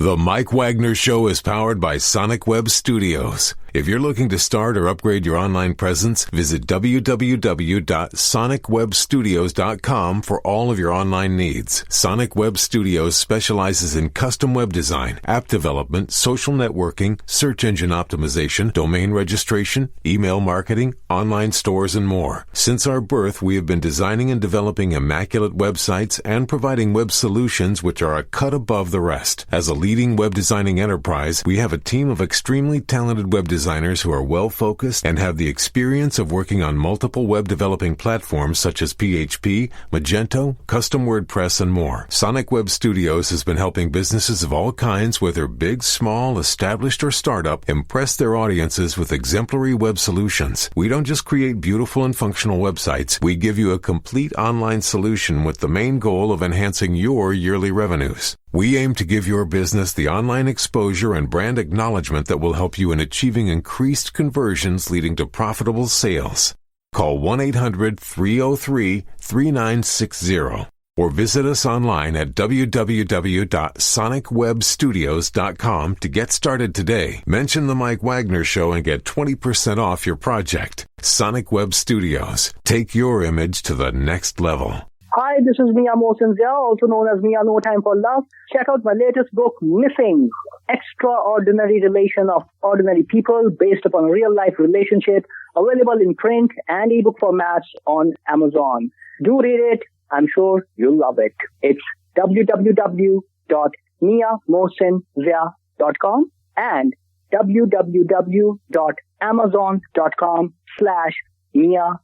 The Mike Wagner Show is powered by Sonic Web Studios. If you're looking to start or upgrade your online presence, visit www.sonicwebstudios.com for all of your online needs. Sonic Web Studios specializes in custom web design, app development, social networking, search engine optimization, domain registration, email marketing, online stores, and more. Since our birth, we have been designing and developing immaculate websites and providing web solutions which are a cut above the rest. As a leading web designing enterprise, we have a team of extremely talented web designers who are well-focused and have the experience of working on multiple web developing platforms such as PHP, Magento, Custom WordPress, and more. Sonic Web Studios has been helping businesses of all kinds, whether big, small, established, or startup, impress their audiences with exemplary web solutions. We don't just create beautiful and functional websites. We give you a complete online solution with the main goal of enhancing your yearly revenues. We aim to give your business the online exposure and brand acknowledgement that will help you in achieving increased conversions leading to profitable sales. Call 1-800-303-3960 or visit us online at www.sonicwebstudios.com to get started today. Mention The Mike Wagner Show and get 20% off your project. Sonic Web Studios. Take your image to the next level. Hi, this is Mia Mosinzia, also known as Mia No Time for Love. Check out my latest book, Missing, Extraordinary Relation of Ordinary People, based upon a real-life relationship, available in print and ebook formats on Amazon. Do read it. I'm sure you'll love it. It's www.miamosinzia.com and www.amazon.com/Mia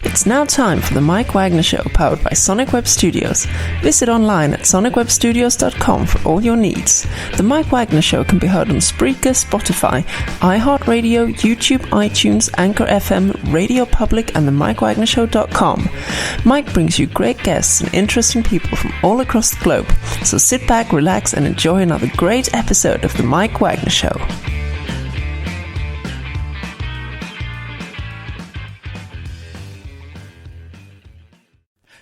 It's now time for the Mike Wagner Show, powered by Sonic Web Studios. Visit online at sonicwebstudios.com for all your needs. The Mike Wagner Show can be heard on Spreaker, Spotify, iHeartradio, YouTube, iTunes, Anchor FM, Radio Public, and themikewagnershow.com. Mike brings you great guests and interesting people from all across the globe. So sit back, relax, and enjoy another great episode of the Mike Wagner Show.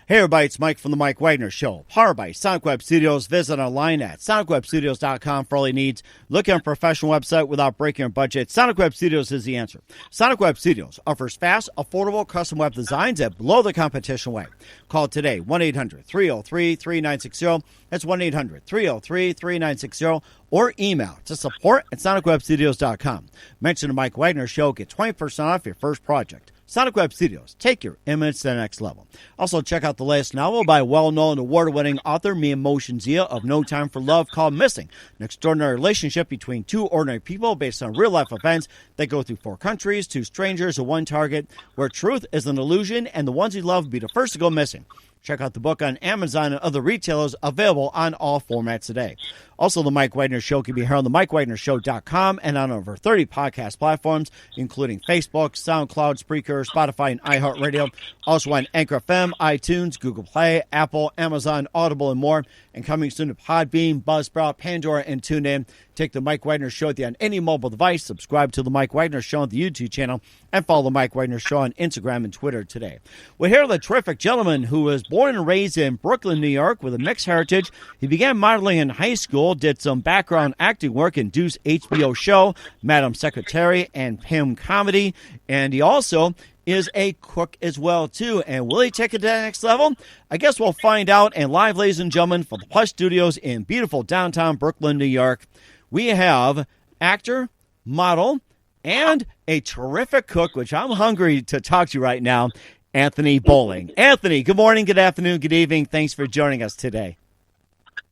Hey everybody, it's Mike from The Mike Wagner Show, powered by Sonic Web Studios. Visit online at sonicwebstudios.com for all your needs. Look at a professional website without breaking your budget. Sonic Web Studios is the answer. Sonic Web Studios offers fast, affordable custom web designs that blow the competition away. Call today, 1-800-303-3960. That's 1-800-303-3960. Or email to support@sonicwebstudios.com. Mention The Mike Wagner Show. Get 20% off your first project. Sonic Web Studios. Take your image to the next level. Also, check out the latest novel by well-known award-winning author Mia Mosinzia of No Time for Love, called Missing, an extraordinary relationship between two ordinary people based on real-life events that go through 4 countries, 2 strangers, and 1 target, where truth is an illusion and the ones you love will be the first to go missing. Check out the book on Amazon and other retailers, available on all formats today. Also, The Mike Wagner Show can be heard on themikewagnershow.com and on over 30 podcast platforms, including Facebook, SoundCloud, Spreaker, Spotify, and iHeartRadio. Also on Anchor FM, iTunes, Google Play, Apple, Amazon, Audible, and more. And coming soon to Podbean, Buzzsprout, Pandora, and TuneIn. Take The Mike Wagner Show on any mobile device. Subscribe to The Mike Wagner Show on the YouTube channel. And follow The Mike Wagner Show on Instagram and Twitter today. We're here with a terrific gentleman who was born and raised in Brooklyn, New York, with a mixed heritage. He began modeling in high school, did some background acting work in Deuce HBO show, Madam Secretary, and Pim Comedy. And he also is a cook as well, too. And will he take it to the next level? I guess we'll find out. And live, ladies and gentlemen, from the Plush Studios in beautiful downtown Brooklyn, New York, we have actor, model, and a terrific cook, which I'm hungry to talk to you right now, Anthony Bolling. Anthony, good morning, good afternoon, good evening. Thanks for joining us today.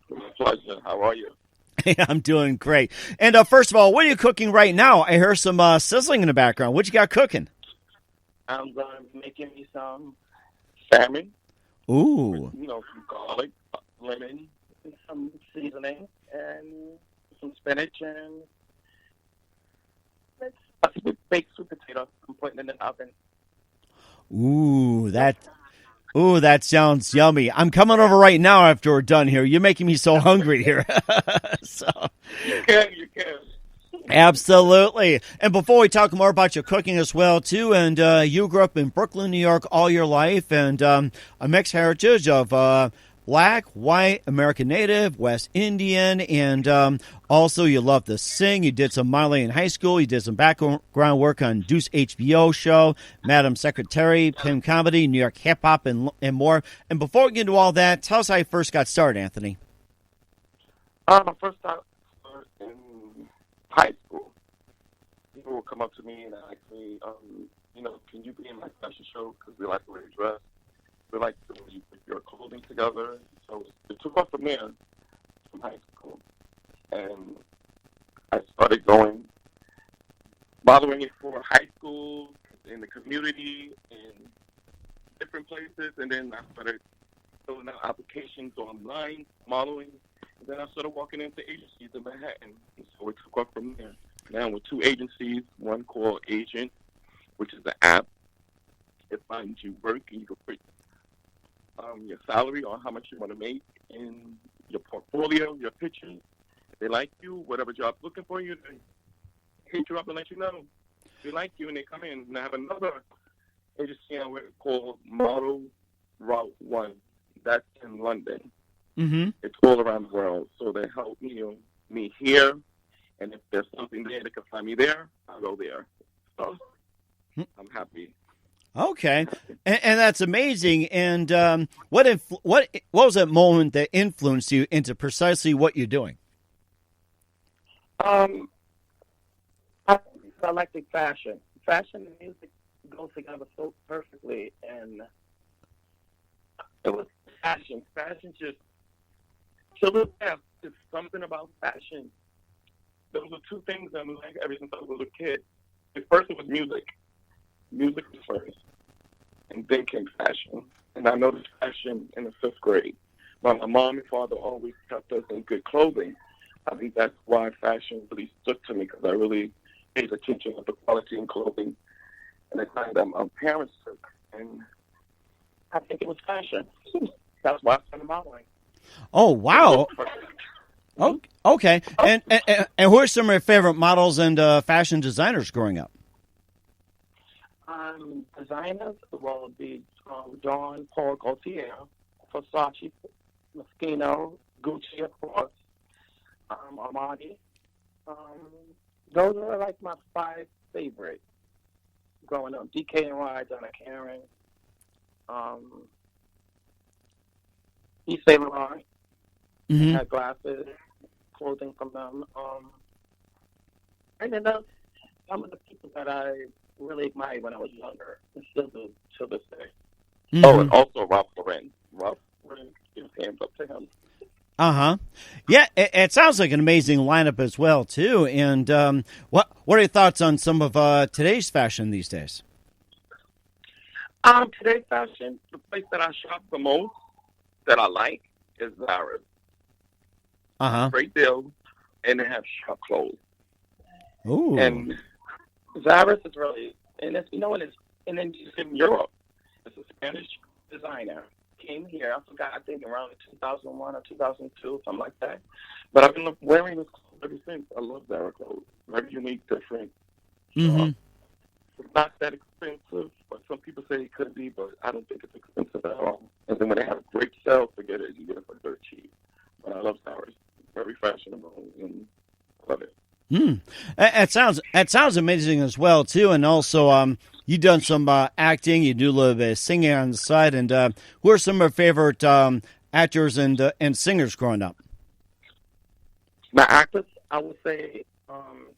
My pleasure. How are you? I'm doing great. And first of all, what are you cooking right now? I hear some sizzling in the background. What you got cooking? I'm making me some salmon. Ooh. With, some garlic, lemon, and some seasoning, and some spinach, and it's baked sweet potato. I'm putting it in the oven. Ooh, that sounds yummy. I'm coming over right now after we're done here. You're making me so hungry here. So You can. Absolutely. And before we talk more about your cooking as well, too, and you grew up in Brooklyn, New York all your life, and a mixed heritage of Black, white, American Native, West Indian, and also you love to sing. You did some modeling in high school. You did some background work on Deuce HBO show, Madam Secretary, Pim Comedy, New York Hip Hop, and more. And before we get into all that, tell us how you first got started, Anthony. I first started in high school. People will come up to me and ask me, can you be in my fashion show? Because we like the way you dress. We like the way you put your clothing together. So it took off from there, from high school. And I started going, modeling it for high school, in the community, in different places. And then I started filling out applications online, modeling. And then I started walking into agencies in Manhattan. And so it took off from there. Now with 2 agencies, one called Agent, which is an app. It finds you work and you can put your salary on how much you want to make in your portfolio, your pictures. If they like you, whatever job's looking for you, they hit you up and let you know. If they like you and they come in. And I have another agency called Model Route 1. That's in London. Mm-hmm. It's all around the world. So they help me here. And if there's something there, they can find me there. I'll go there. So I'm happy. Okay, and that's amazing. And what was that moment that influenced you into precisely what you're doing? I like the fashion. Fashion and music go together so perfectly, and it was fashion. Fashion just there's something about fashion. Those were 2 things I like ever since I was a kid. At first, it was music. Music was first, and then came fashion. And I noticed fashion in the 5th grade. But my mom and father always kept us in good clothing. I think that's why fashion really stuck to me, because I really paid attention to the quality in clothing and the kind that my parents took. And I think it was fashion. That's why I started modeling. Oh, wow. Oh, okay. And who are some of your favorite models and fashion designers growing up? Designers will be John Paul Gaultier, Versace, Moschino, Gucci, of course, Armani. Those are like my 5 favorites growing up. DKNY, Donna Karen, Yves Saint Laurent. Mm-hmm. Had glasses, clothing from them. And then some of the people that I really admired when I was younger, and still do to this day. Mm-hmm. Oh, and also Ralph Lauren. Ralph Lauren, gives hands up to him. Uh-huh. Yeah, it sounds like an amazing lineup as well, too. And what are your thoughts on some of today's fashion these days? Today's fashion, the place that I shop the most, that I like, is Zara's. Uh-huh. Great deal, and they have shop clothes. Ooh. And Zara's is really, and it's, and then it's in Europe. It's a Spanish designer. Came here, I think around 2001 or 2002, something like that. But I've been wearing this clothes ever since. I love Zara clothes. Very unique, different. Mm-hmm. It's not that expensive, but some people say it could be, but I don't think it's expensive at all. And then when they have great sales, forget it. You get it for dirt cheap. But I love Zara. Very fashionable, and I love it. It sounds amazing as well too, and also you've done some acting, you do a little bit of singing on the side, and who are some of your favorite actors and singers growing up? My actors, I would say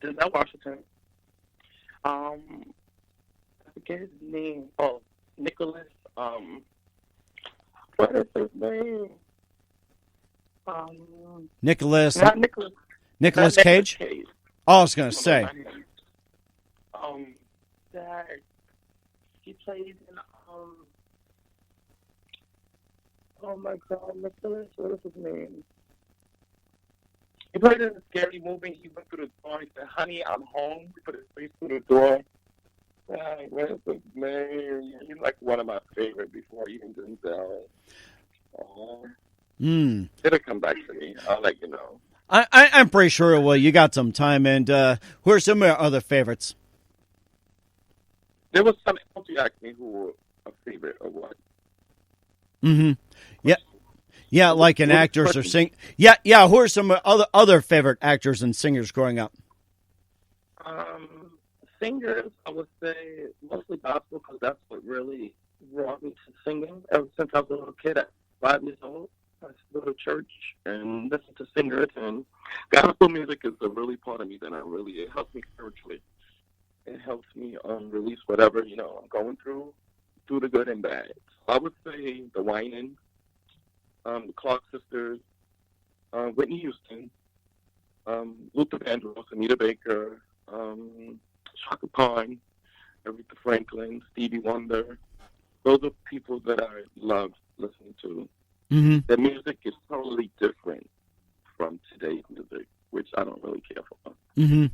Denzel Washington. I forget his name. Oh, Nicholas. What is his name? Nicholas. Not Nicholas. Nicholas Cage? Oh, I was going to say. That he plays in, oh my God, Nicholas, what is his name? He played in a scary movie. He went through the door. He said, "Honey, I'm home." He put his face through the door. What is his name? He's like one of my favorites before even Denzel. It'll come back to me. I'll let you know. I'm pretty sure. Well, you got some time, and who are some of your other favorites? There was some else you asked me who were a favorite or what. Mm-hmm. Yeah, like an actors or sing. Yeah. Who are some other favorite actors and singers growing up? Singers, I would say mostly gospel because that's what really brought me to singing. Ever since I was a little kid at 5 years old, I used to go to church and listen to singers. And gospel music is a really part of me that it helps me spiritually. It helps me release whatever I'm going through the good and bad. So I would say the Winans, the Clark sisters, Whitney Houston, Luther Vandross, Anita Baker, Chaka Khan, Aretha Franklin, Stevie Wonder. Those are people that I love listening to. Mm-hmm. Their music is totally different from today's music, which I don't really care for. Mm-hmm.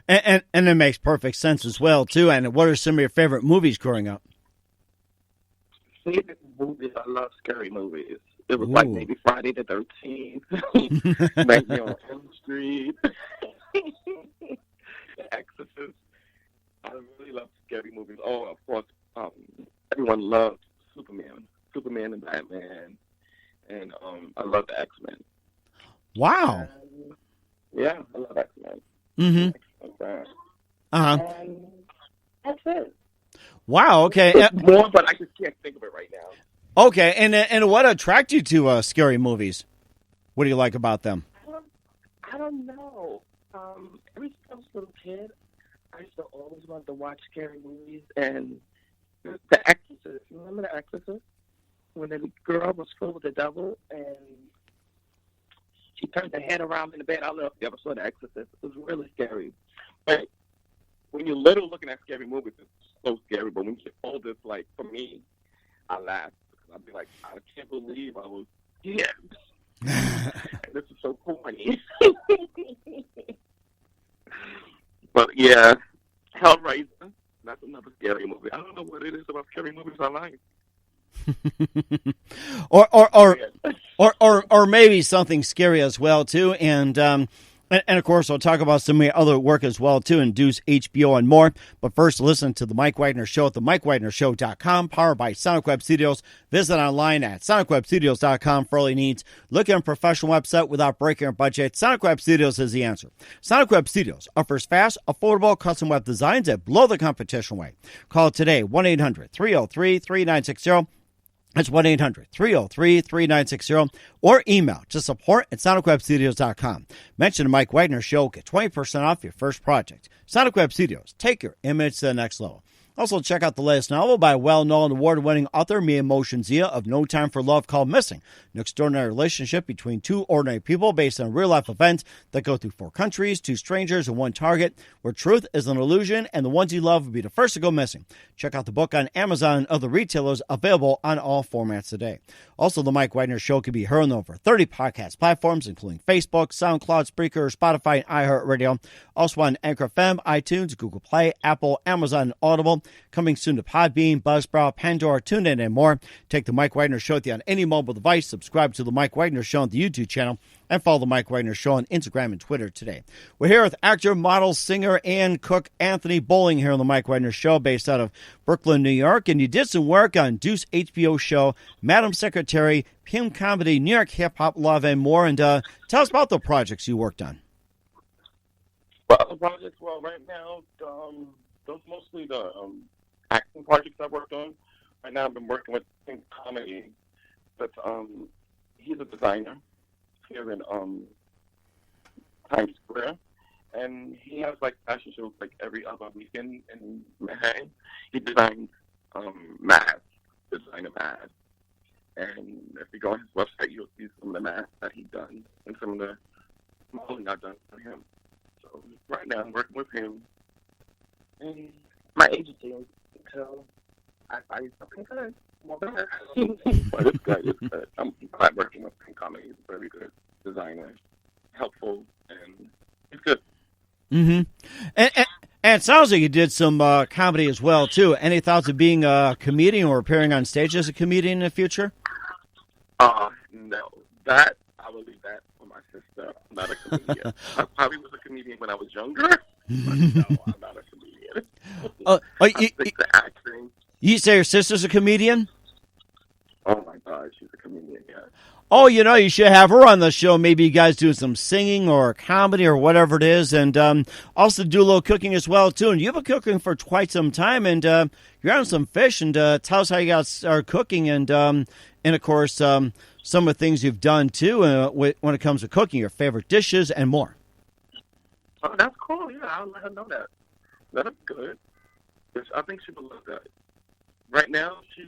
And it makes perfect sense as well, too. And what are some of your favorite movies growing up? Favorite movies? I love scary movies. It was like maybe Friday the 13th, Nightmare on Elm Street, The Exorcist. I really love scary movies. Oh, of course, everyone loved Superman and Batman, and I love the X-Men. Wow. Yeah, I love X-Men. Mm-hmm. And that's it. Wow, okay. There's more, but I just can't think of it right now. Okay, and what attracted you to scary movies? What do you like about them? I don't know. Ever since I was a little kid, I used to always want to watch scary movies. And The Exorcist, remember The Exorcist? When the girl was filled with the devil and she turned her head around in the bed. I don't know if you ever saw The Exorcist. It was really scary. But when you're little looking at scary movies, it's so scary. But when you get older, it's like, for me, I laugh. I'd be like, I can't believe I was here. This is so corny. But yeah, Hellraiser. That's another scary movie. I don't know what it is about scary movies I like. or maybe something scary as well too, and of course I'll talk about some of your other work as well too, in Deuce, HBO, and more. But first, listen to the Mike Wagner Show at themikewagnershow.com, powered by Sonic Web Studios. Visit online at sonicwebstudios.com for all your needs. Look at a professional website without breaking your budget. Sonic Web Studios is the answer. Sonic Web Studios offers fast, affordable custom web designs that blow the competition away. Call today 1-800-303-3960. That's 1-800-303-3960, or email to support@sonicwebstudios.com. Mention the Mike Wagner Show. Get 20% off your first project. Sonic Web Studios. Take your image to the next level. Also, check out the latest novel by well-known award-winning author Mia Motion-Zia of No Time for Love, called Missing, an extraordinary relationship between two ordinary people based on real-life events that go through 4 countries, 2 strangers, and 1 target, where truth is an illusion and the ones you love will be the first to go missing. Check out the book on Amazon and other retailers, available on all formats today. Also, The Mike Wagner Show can be heard on over 30 podcast platforms, including Facebook, SoundCloud, Spreaker, Spotify, and iHeartRadio. Also on Anchor FM, iTunes, Google Play, Apple, Amazon, and Audible. Coming soon to Podbean, Buzzsprout, Pandora, TuneIn, and more. Take The Mike Wagner Show with you on any mobile device. Subscribe to The Mike Wagner Show on the YouTube channel, and follow The Mike Wagner Show on Instagram and Twitter today. We're here with actor, model, singer, and cook Anthony Bolling here on The Mike Wagner Show, based out of Brooklyn, New York. And you did some work on Deuce HBO show, Madam Secretary, Pim Comedy, New York Hip Hop Love, and more. And tell us about the projects you worked on. Well, the projects, right now, those mostly the acting projects I worked on. Right now, I've been working with Pim Comedy, but he's a designer here in Times Square, and he has like fashion shows like every other weekend in Manhattan. He designs designer masks, and if you go on his website, you'll see some of the masks that he's done and some of the modeling I've done for him. So right now, I'm working with him and my agency until I find something good. Well, but it's good. It's good. I'm glad working with Pim Comedy. He's a very good designer, helpful, and he's good. Mm-hmm. And it sounds like you did some comedy as well, too. Any thoughts of being a comedian or appearing on stage as a comedian in the future? No. That, I I will leave that for my sister. I'm not a comedian. I probably was a comedian when I was younger, but no, I'm not a comedian. I stick to acting. You say your sister's a comedian? Oh, my God, she's a comedian, yeah. Oh, you should have her on the show. Maybe you guys do some singing or comedy or whatever it is, and also do a little cooking as well, too. And you've been cooking for quite some time, and you're on some fish, and tell us how you got started cooking, and of course, some of the things you've done, too, when it comes to cooking, your favorite dishes and more. Oh, that's cool. Yeah, I'll let her know that. That's good. I think she will love that. Right now, she's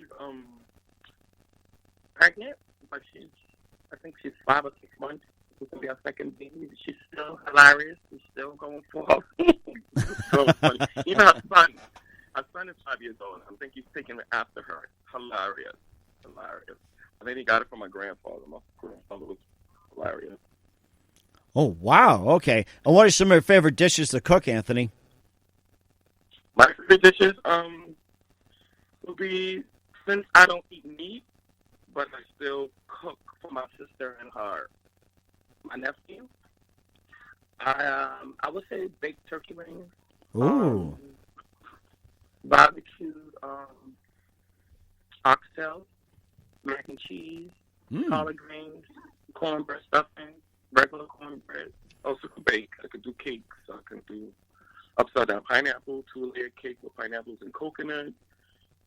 pregnant, but I think she's 5 or 6 months. It's going to be our second baby. She's still hilarious. She's still going for her. So funny. Even her son is 5 years old. I think he's taking it after her. Hilarious. I think he got it from my grandfather. My grandfather was hilarious. Oh, wow. Okay. And what are some of your favorite dishes to cook, Anthony? My favorite dishes will be, since I don't eat meat, but I still cook for my sister and my nephew. I would say baked turkey wings. Ooh. Barbecued oxtail, mac and cheese, collard greens, cornbread stuffing, regular cornbread. Also could bake. I could do cakes. I can do upside down pineapple, 2-layer cake with pineapples and coconut,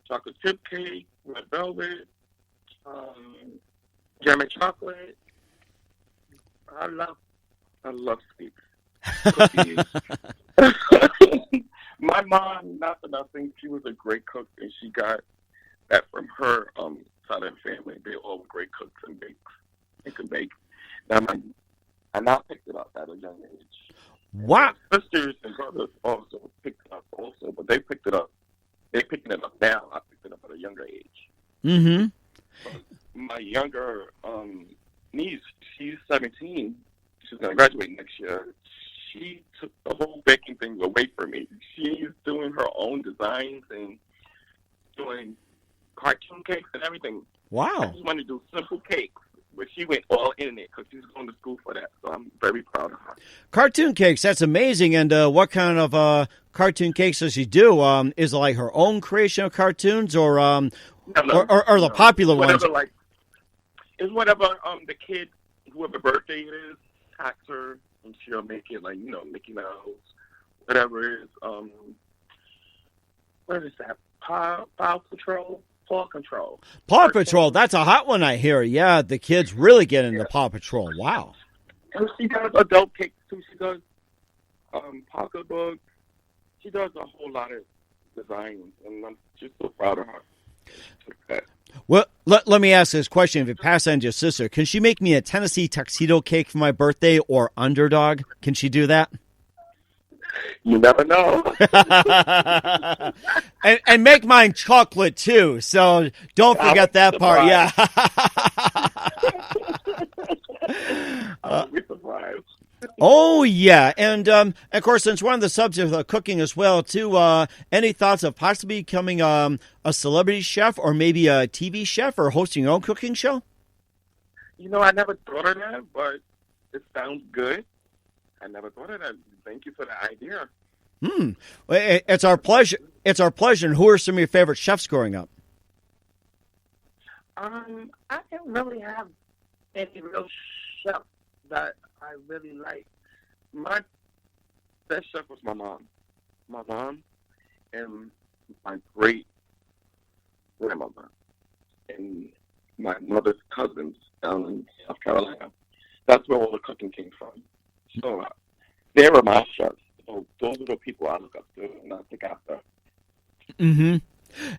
chocolate chip cake, red velvet, German chocolate. I love sweets. Cookies. My mom, not for nothing, she was a great cook, and she got that from her side of the family. They all were great cooks and can bake. I now picked it up at a young age. Wow. My sisters and brothers also picked it up but they picked it up. They're picking it up now. I picked it up at a younger age. Mm-hmm. But my younger niece, she's 17. She's going to graduate next year. She took the whole baking thing away from me. She's doing her own designs and doing cartoon cakes and everything. Wow. I just wanted to do simple cakes, but she went all in it because she's going to school for that. So I'm very proud of her. Cartoon cakes, that's amazing. And what kind of cartoon cakes does she do? Is it like her own creation of cartoons or the popular ones? It's whatever the kid, whoever birthday it is, tax her, and she'll make it like, Mickey Mouse, whatever it is. What is that? Paw Patrol? Paw Control. Paw Patrol, that's a hot one I hear. Yeah, the kids really get into Paw Patrol. Wow. And she does adult cakes too. She does pocketbooks. She does a whole lot of designs, and I'm just so proud of her. Well, let me ask this question. If you pass on to your sister, can she make me a Tennessee tuxedo cake for my birthday or underdog? Can she do that? You never know. and make mine chocolate, too. So don't forget that part. Yeah. I'll be surprised. Oh, yeah. And, of course, since we're on the subject of cooking as well, too, any thoughts of possibly becoming a celebrity chef or maybe a TV chef or hosting your own cooking show? I never thought of that, but it sounds good. I never thought of that. Thank you for the idea. It's our pleasure. It's our pleasure. And who are some of your favorite chefs growing up? I don't really have any real chef that I really like. My best chef was my mom. My mom and my great grandmother and my mother's cousins down in South Carolina. That's where all the cooking came from. So they were my chefs. So those are the people I look up to and I think after. Mm-hmm.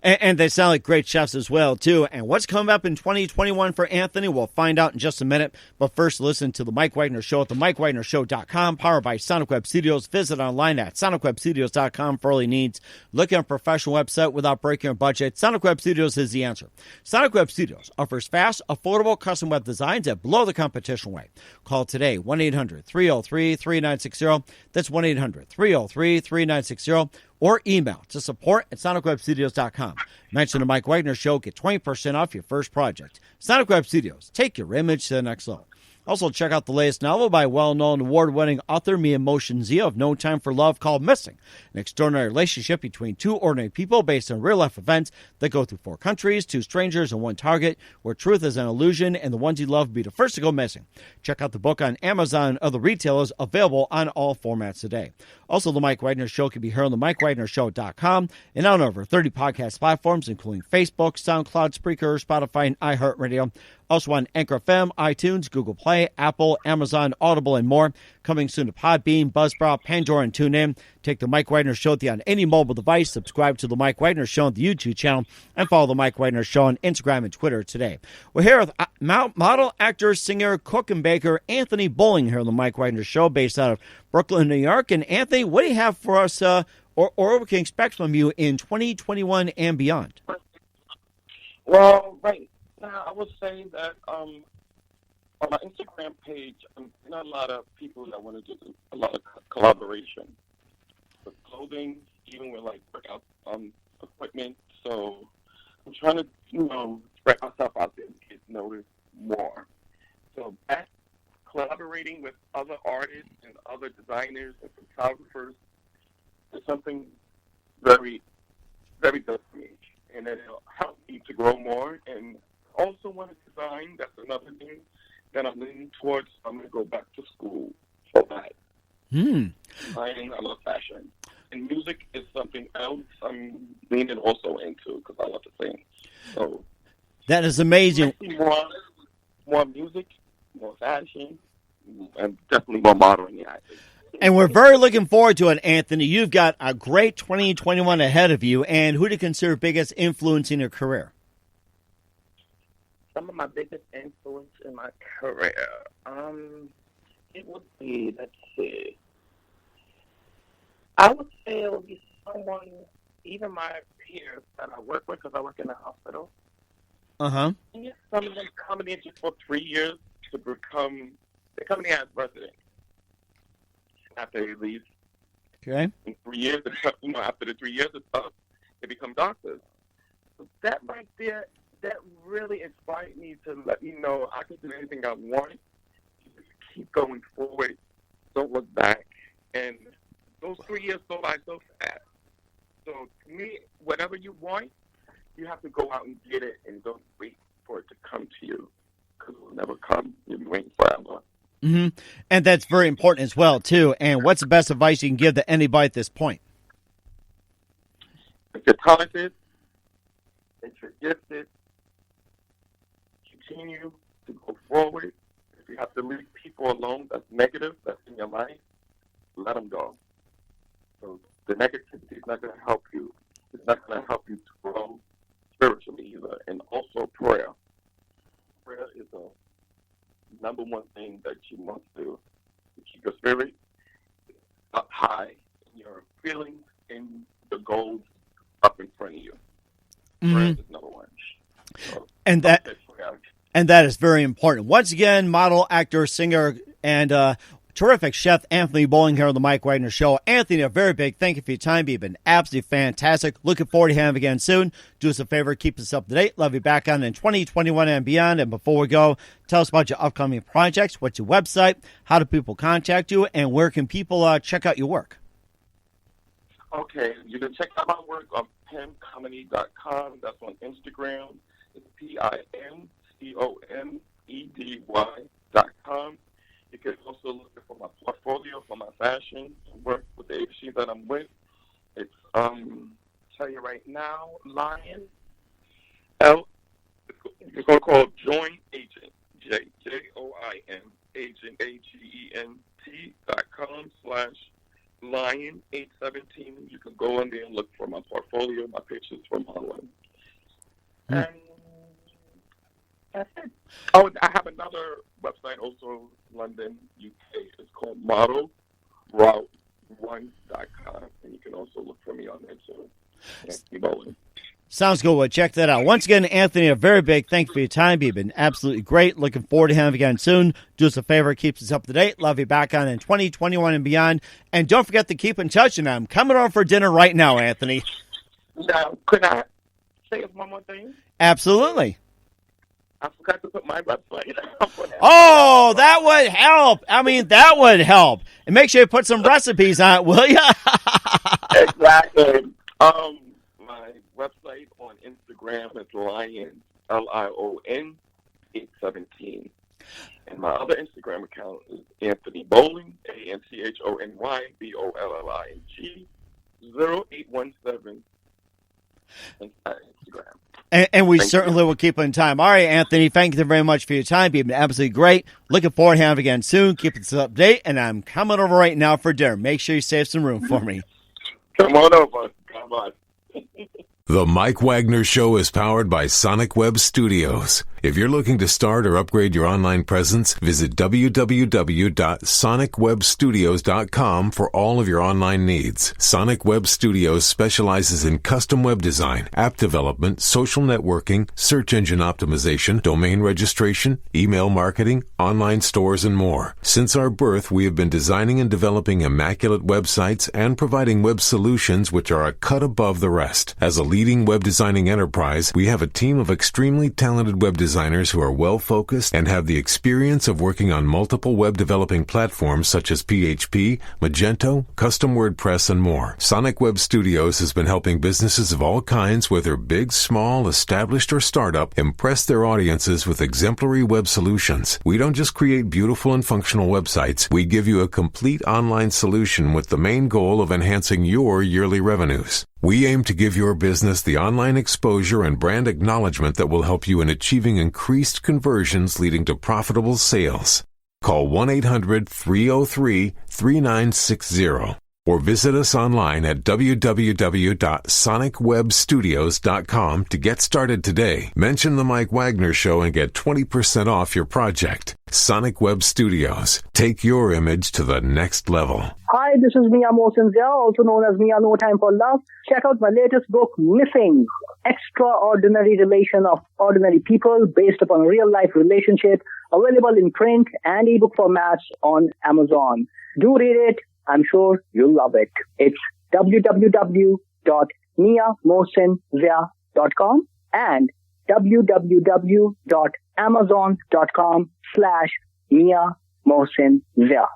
And they sound like great chefs as well, too. And what's coming up in 2021 for Anthony, we'll find out in just a minute. But first, listen to The Mike Wagner Show at themikewagnershow.com, powered by Sonic Web Studios. Visit online at sonicwebstudios.com for all your needs. Looking at a professional website without breaking your budget? Sonic Web Studios is the answer. Sonic Web Studios offers fast, affordable custom web designs that blow the competition away. Call today, 1-800-303-3960. That's 1-800-303-3960. Or email to support@sonicwebstudios.com. Mention the Mike Wagner Show. Get 20% off your first project. Sonic Web Studios. Take your image to the next level. Also, check out the latest novel by well-known award-winning author Mia Motion-Zia of No Time for Love called Missing, an extraordinary relationship between two ordinary people based on real-life events that go through 4 countries, 2 strangers, and 1 target, where truth is an illusion and the ones you love will be the first to go missing. Check out the book on Amazon and other retailers, available on all formats today. Also, The Mike Wagner Show can be heard on themikewagnershow.com and on over 30 podcast platforms, including Facebook, SoundCloud, Spreaker, Spotify, and iHeartRadio. Also on Anchor FM, iTunes, Google Play, Apple, Amazon, Audible, and more. Coming soon to Podbean, Buzzsprout, Pandora, and TuneIn. Take The Mike Wagner Show on any mobile device. Subscribe to The Mike Wagner Show on the YouTube channel. And follow The Mike Wagner Show on Instagram and Twitter today. We're here with model, actor, singer, cook, and baker Anthony Bolling here on The Mike Wagner Show, based out of Brooklyn, New York. And Anthony, what do you have for us, or what we can expect from you in 2021 and beyond? Well, right now, I would say that on my Instagram page, I'm seeing a lot of people that want to do a lot of collaboration with clothing, even with like workout equipment. So I'm trying to, spread myself out there and get noticed more. So that collaborating with other artists and other designers and photographers is something very, very good for me. And it'll help me to grow more. And also want to design. That's another thing that I'm leaning towards. I'm going to go back to school for that. Designing, I love fashion. And music is something else I'm leaning also into because I love to sing. So that is amazing. More music, more fashion, and definitely more modeling. Yeah, I think. And we're very looking forward to it, Anthony. You've got a great 2021 ahead of you. And who do you consider biggest influence in your career? Some of my biggest influence in my career, it would be, let's see. I would say it would be someone, even my peers that I work with, because I work in a hospital. Uh-huh. Some of them coming in just for 3 years to become, they're coming in as residents. After they leave, okay, in 3 years, after the 3 years of stuff, they become doctors. So that right there, that really inspired me to let me know I can do anything I want. Just keep going forward. Don't look back. And those 3 years go by so fast. So to me, whatever you want, you have to go out and get it, and don't wait for it to come to you, because it will never come. You'll be waiting forever. Mm-hmm. And that's very important as well, too. And what's the best advice you can give to anybody at this point? If you're talented, if you're gifted, continue to go forward. If you have to leave people alone that's negative, that's in your life, let them go. So the negativity is not going to help you. It's not going to help you to grow spiritually either. And also prayer. Prayer is a number one thing that you must do to keep your spirit up high, your feelings and the goals up in front of you. Prayer is number one. So, and that is very important. Once again, model, actor, singer, and terrific chef Anthony Bolling here on the Mike Wagner Show. Anthony, a very big thank you for your time. You've been absolutely fantastic. Looking forward to having you again soon. Do us a favor, keep us up to date. Love you back on in 2021 and beyond. And before we go, tell us about your upcoming projects. What's your website? How do people contact you? And where can people check out your work? Okay, you can check out my work on pimcomedy.com. That's on Instagram. It's PIMCOMEDY.com. You can also look for my portfolio for my fashion work with the agency that I'm with. It's tell you right now, Lion It's going to call Join Agent JOIN Agent AGENT.com/Lion817. You can go in there and look for my portfolio, my pictures from modeling. And that's it. Oh, I have another website also, London, UK. It's called modelroute1.com, and you can also look for me on there too. Anthony Bolling. Sounds good. Well, check that out. Once again, Anthony, a very big thank you for your time. You've been absolutely great. Looking forward to having you again soon. Do us a favor. Keep us up to date. Love you back on in 2021 and beyond. And don't forget to keep in touch. And I'm coming over for dinner right now, Anthony. Now, could I say one more thing? Absolutely. I forgot to put my website. Oh, that would help. I mean, that would help. And make sure you put some recipes on it, will you? Exactly. My website on Instagram is Lion, Lion 817. And my other Instagram account is Anthony Bolling, ANTHONYBOLLING 0817. Instagram. And we certainly will keep in time. All right, Anthony, thank you very much for your time. You've been absolutely great. Looking forward to having you again soon. Keep us up to date. And I'm coming over right now for dinner. Make sure you save some room for me. Come on over. Come on. The Mike Wagner Show is powered by Sonic Web Studios. If you're looking to start or upgrade your online presence, visit www.sonicwebstudios.com for all of your online needs. Sonic Web Studios specializes in custom web design, app development, social networking, search engine optimization, domain registration, email marketing, online stores, and more. Since our birth, we have been designing and developing immaculate websites and providing web solutions which are a cut above the rest. As a leading web designing enterprise, we have a team of extremely talented web designers who are well-focused and have the experience of working on multiple web developing platforms such as PHP, Magento, Custom WordPress, and more. Sonic Web Studios has been helping businesses of all kinds, whether big, small, established, or startup, impress their audiences with exemplary web solutions. We don't just create beautiful and functional websites. We give you a complete online solution with the main goal of enhancing your yearly revenues. We aim to give your business the online exposure and brand acknowledgement that will help you in achieving increased conversions leading to profitable sales. Call 1-800-303-3960 or visit us online at www.sonicwebstudios.com to get started today. Mention The Mike Wagner Show and get 20% off your project. Sonic Web Studios. Take your image to the next level. Hi, this is Mia Mosinzia, also known as Mia No Time for Love. Check out my latest book, Missing, Extraordinary Relation of Ordinary People Based Upon a Real-Life Relationship, available in print and ebook formats on Amazon. Do read it. I'm sure you'll love it. It's www.miamosinzia.com and www.amazon.com/miamosinzia.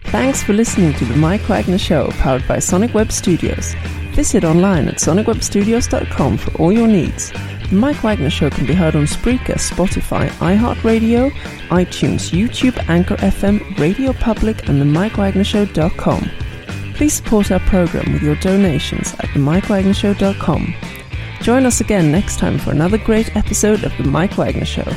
Thanks for listening to The Mike Wagner Show, powered by Sonic Web Studios. Visit online at sonicwebstudios.com for all your needs. The Mike Wagner Show can be heard on Spreaker, Spotify, iHeartradio, iTunes, YouTube, Anchor FM, Radio Public, and themikewagnershow.com. Please support our program with your donations at themikewagnershow.com. Join us again next time for another great episode of The Mike Wagner Show.